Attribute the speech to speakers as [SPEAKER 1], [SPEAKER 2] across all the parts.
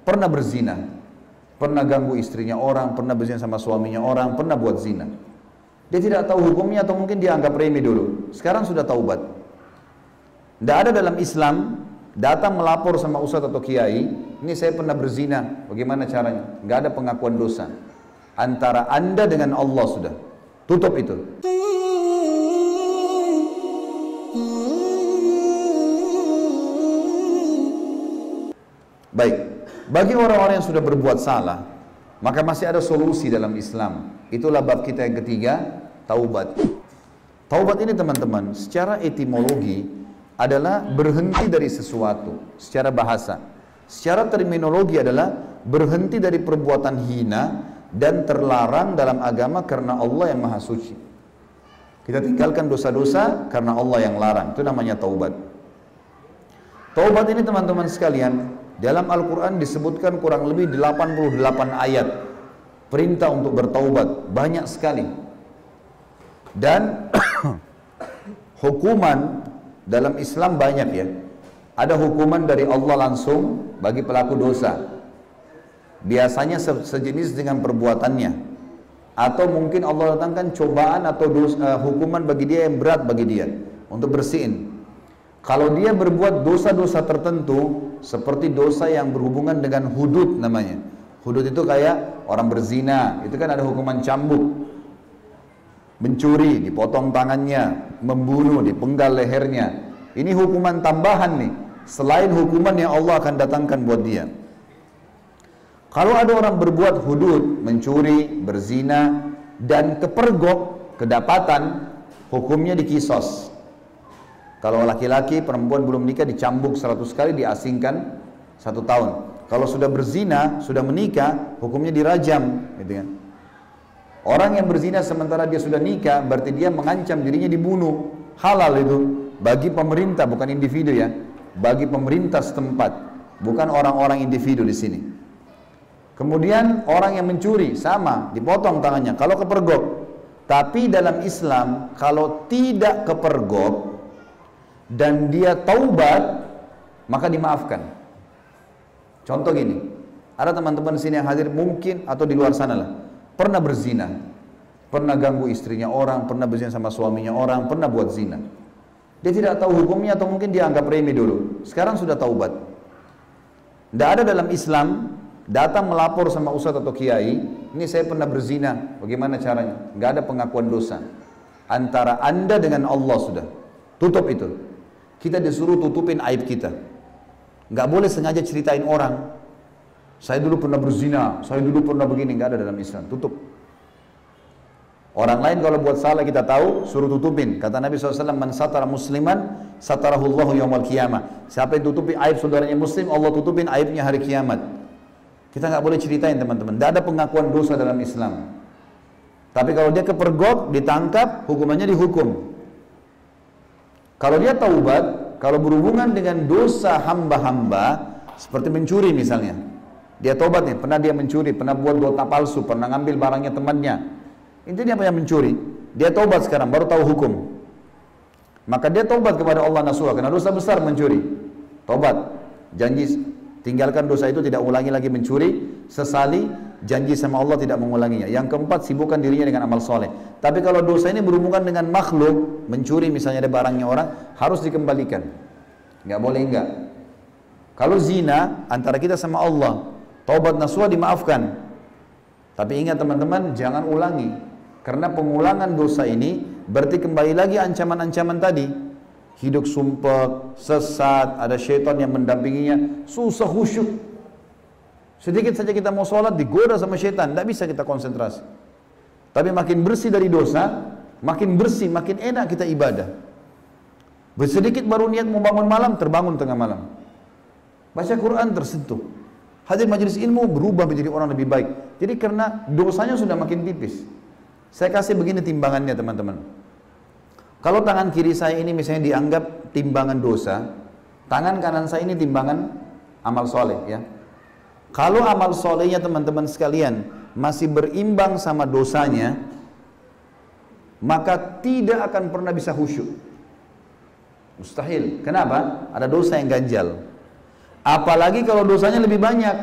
[SPEAKER 1] pernah berzina, pernah ganggu istrinya orang, pernah berzina sama suaminya orang, pernah buat zina. Dia tidak tahu hukumnya atau mungkin dia anggap remeh dulu. Sekarang sudah taubat. Tidak ada dalam Islam datang melapor sama ustadz atau kiai, ini saya pernah berzina, bagaimana caranya? Nggak ada pengakuan dosa. Antara anda dengan Allah sudah. Tutup itu. Baik, bagi orang-orang yang sudah berbuat salah, maka masih ada solusi dalam Islam. Itulah bab kita yang ketiga, taubat. Taubat ini teman-teman, secara etimologi adalah berhenti dari sesuatu, secara bahasa. Secara terminologi adalah berhenti dari perbuatan hina dan terlarang dalam agama karena Allah yang Maha Suci. Kita tinggalkan dosa-dosa karena Allah yang larang, itu namanya taubat. Taubat ini teman-teman sekalian, dalam Al-Quran disebutkan kurang lebih 88 ayat perintah untuk bertaubat, banyak sekali. Dan hukuman dalam Islam banyak ya. Ada hukuman dari Allah langsung bagi pelaku dosa, biasanya sejenis dengan perbuatannya, atau mungkin Allah datangkan cobaan atau hukuman bagi dia yang berat bagi dia untuk bersihin. Kalau dia berbuat dosa-dosa tertentu, seperti dosa yang berhubungan dengan hudud namanya. Hudud itu kayak orang berzina, itu kan ada hukuman cambuk. Mencuri, dipotong tangannya, membunuh, dipenggal lehernya. Ini hukuman tambahan nih, selain hukuman yang Allah akan datangkan buat dia. Kalau ada orang berbuat hudud, mencuri, berzina, dan kepergok, kedapatan, hukumnya dikisos. Kalau laki-laki, perempuan belum nikah dicambuk 100 kali, diasingkan 1 tahun. Kalau sudah berzina, sudah menikah, hukumnya dirajam, gitu kan. Orang yang berzina sementara dia sudah nikah, berarti dia mengancam dirinya dibunuh. Halal itu bagi pemerintah, bukan individu ya. Bagi pemerintah setempat, bukan orang-orang individu di sini. Kemudian orang yang mencuri sama, dipotong tangannya. Kalau kepergok, tapi dalam Islam kalau tidak kepergok dan dia taubat, maka dimaafkan. Contoh gini, ada teman-teman sini yang hadir mungkin atau di luar sana lah, pernah berzina, pernah ganggu istrinya orang, pernah berzina sama suaminya orang, pernah buat zina. Dia tidak tahu hukumnya atau mungkin dia anggap remeh dulu. Sekarang sudah taubat. Tidak ada dalam Islam datang melapor sama ustadz atau kiai, ini saya pernah berzina, bagaimana caranya? Nggak ada pengakuan dosa. Antara anda dengan Allah sudah. Tutup itu. Kita disuruh tutupin aib kita. Nggak boleh sengaja ceritain orang. Saya dulu pernah berzina, saya dulu pernah begini, nggak ada dalam Islam. Tutup. Orang lain kalau buat salah kita tahu, suruh tutupin. Kata Nabi SAW, man satara musliman, satarahullahu yawmal qiyamah. Siapa yang tutupi aib saudaranya muslim, Allah tutupin aibnya hari kiamat. Kita nggak boleh ceritain teman-teman. Nggak ada pengakuan dosa dalam Islam. Tapi kalau dia kepergok, ditangkap, hukumannya dihukum. Kalau dia taubat, kalau berhubungan dengan dosa hamba-hamba, seperti mencuri misalnya, dia taubat nih, pernah dia mencuri, pernah buat nota palsu, pernah ngambil barangnya temannya, intinya apa yang mencuri, dia taubat sekarang, baru tahu hukum, maka dia taubat kepada Allah nasuha, karena dosa besar mencuri, taubat, janji tinggalkan dosa itu, tidak ulangi lagi mencuri, sesali, janji sama Allah tidak mengulanginya. Yang keempat, sibukkan dirinya dengan amal soleh. Tapi kalau dosa ini berhubungan dengan makhluk, mencuri misalnya ada barangnya orang, harus dikembalikan. Nggak boleh enggak. Kalau zina, antara kita sama Allah, taubat nasuha dimaafkan. Tapi ingat teman-teman, jangan ulangi. Karena pengulangan dosa ini, berarti kembali lagi ancaman-ancaman tadi. Hidup sumpah, sesat, ada syaitan yang mendampinginya, susah khusyuk. Sedikit saja kita mau sholat, digoda sama syaitan, tidak bisa kita konsentrasi. Tapi makin bersih dari dosa, makin bersih, makin enak kita ibadah. Sedikit baru niat mau bangun malam, terbangun tengah malam. Baca Quran tersentuh. Hadir majelis ilmu berubah menjadi orang lebih baik. Jadi karena dosanya sudah makin tipis. Saya kasih begini timbangannya teman-teman. Kalau tangan kiri saya ini misalnya dianggap timbangan dosa, tangan kanan saya ini timbangan amal soleh ya. Kalau amal solehnya teman-teman sekalian masih berimbang sama dosanya, maka tidak akan pernah bisa khusyuk. Mustahil. Kenapa? Ada dosa yang ganjal. Apalagi kalau dosanya lebih banyak.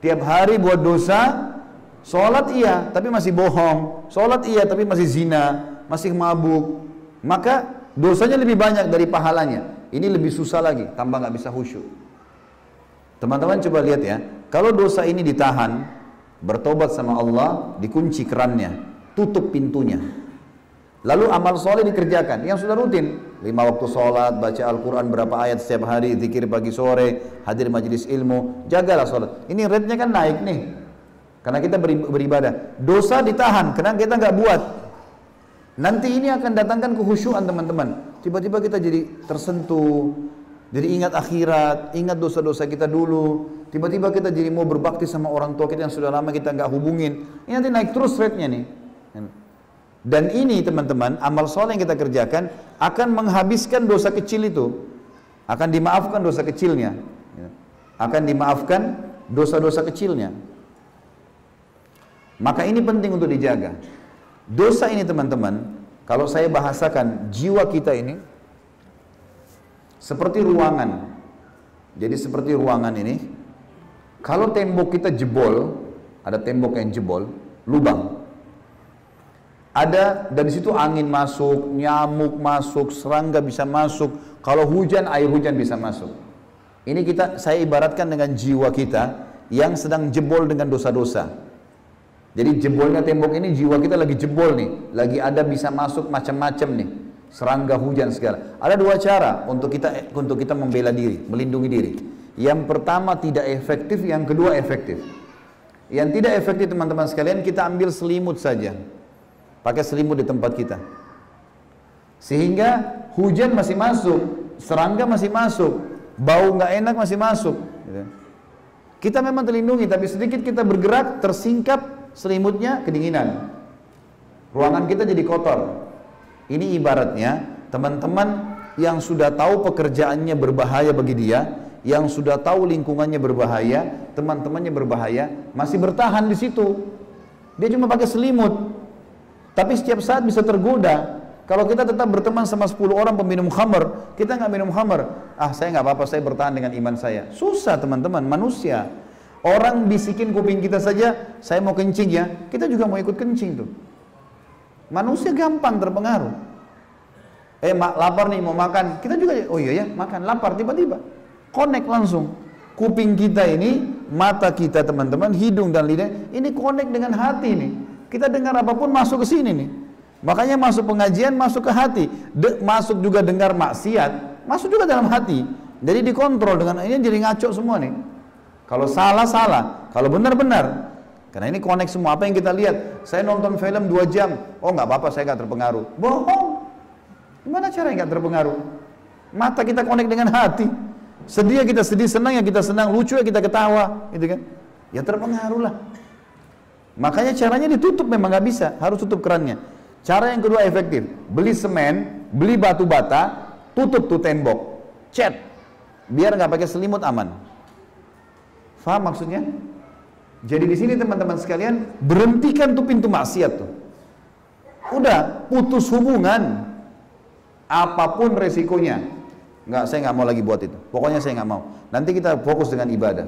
[SPEAKER 1] Tiap hari buat dosa, sholat iya, tapi masih bohong. Sholat iya, tapi masih zina, masih mabuk. Maka dosanya lebih banyak dari pahalanya. Ini lebih susah lagi, tambah nggak bisa khusyuk. Teman-teman coba lihat ya, kalau dosa ini ditahan, bertobat sama Allah, dikunci kerannya, tutup pintunya. Lalu amal soleh dikerjakan, yang sudah rutin, 5 waktu sholat, baca Al-Quran berapa ayat setiap hari, zikir pagi sore, hadir majelis ilmu, jagalah sholat. Ini rate-nya kan naik nih, karena kita beribadah. Dosa ditahan, karena kita nggak buat. Nanti ini akan datangkan kekhusyuan teman-teman. Tiba-tiba kita jadi tersentuh, jadi ingat akhirat, ingat dosa-dosa kita dulu. Tiba-tiba kita jadi mau berbakti sama orang tua kita yang sudah lama kita nggak hubungin. Ini nanti naik terus rate-nya nih. Dan ini teman-teman, amal soleh yang kita kerjakan akan menghabiskan dosa kecil itu. Akan dimaafkan dosa kecilnya. Akan dimaafkan dosa-dosa kecilnya. Maka ini penting untuk dijaga. Dosa ini teman-teman, kalau saya bahasakan jiwa kita ini seperti ruangan. Jadi seperti ruangan ini, kalau tembok kita jebol, ada tembok yang jebol, lubang. Ada, dan di situ angin masuk, nyamuk masuk, serangga bisa masuk. Kalau hujan, air hujan bisa masuk. Ini saya ibaratkan dengan jiwa kita yang sedang jebol dengan dosa-dosa. Jadi jebolnya tembok ini, jiwa kita lagi jebol nih, lagi ada bisa masuk macam-macam nih, serangga, hujan segala. Ada 2 cara untuk kita membela diri, melindungi diri. Yang pertama tidak efektif, yang kedua efektif. Yang tidak efektif teman-teman sekalian, kita ambil selimut saja. Pakai selimut di tempat kita, sehingga hujan masih masuk, serangga masih masuk, bau nggak enak masih masuk. Kita memang terlindungi, tapi sedikit kita bergerak, tersingkap selimutnya, kedinginan. Ruangan kita jadi kotor. Ini ibaratnya teman-teman yang sudah tahu pekerjaannya berbahaya bagi dia, yang sudah tahu lingkungannya berbahaya, teman-temannya berbahaya, masih bertahan di situ. Dia cuma pakai selimut. Tapi setiap saat bisa tergoda. Kalau kita tetap berteman sama 10 orang peminum khamr, kita nggak minum khamr. Saya nggak apa-apa, saya bertahan dengan iman saya. Susah teman-teman, manusia. Orang bisikin kuping kita saja, saya mau kencing ya, kita juga mau ikut kencing tuh. Manusia gampang terpengaruh. Lapar nih mau makan, kita juga, oh iya ya makan, lapar tiba-tiba. Connect langsung. Kuping kita ini, mata kita teman-teman, hidung dan lidah, ini connect dengan hati nih. Kita dengar apapun masuk ke sini nih. Makanya masuk pengajian masuk ke hati. Masuk juga dengar maksiat, masuk juga dalam hati. Jadi dikontrol dengan ini, jadi ngaco semua nih. Kalau salah salah, kalau benar benar. Karena ini connect semua. Apa yang kita lihat? Saya nonton film 2 jam. Oh nggak apa-apa, saya nggak terpengaruh. Bohong. Gimana caranya nggak terpengaruh? Mata kita connect dengan hati. Sedih ya kita sedih, senang ya kita senang, lucu ya kita ketawa, gitu kan? Ya terpengaruh lah. Makanya caranya ditutup, memang nggak bisa, harus tutup kerannya. Cara yang kedua efektif, beli semen, beli batu bata, tutup tuh tembok, cat, biar nggak pakai selimut, aman. Faham maksudnya? Jadi di sini teman-teman sekalian, berhentikan tuh pintu maksiat tuh. Udah, putus hubungan, apapun resikonya. Saya nggak mau lagi buat itu. Pokoknya saya nggak mau. Nanti kita fokus dengan ibadah.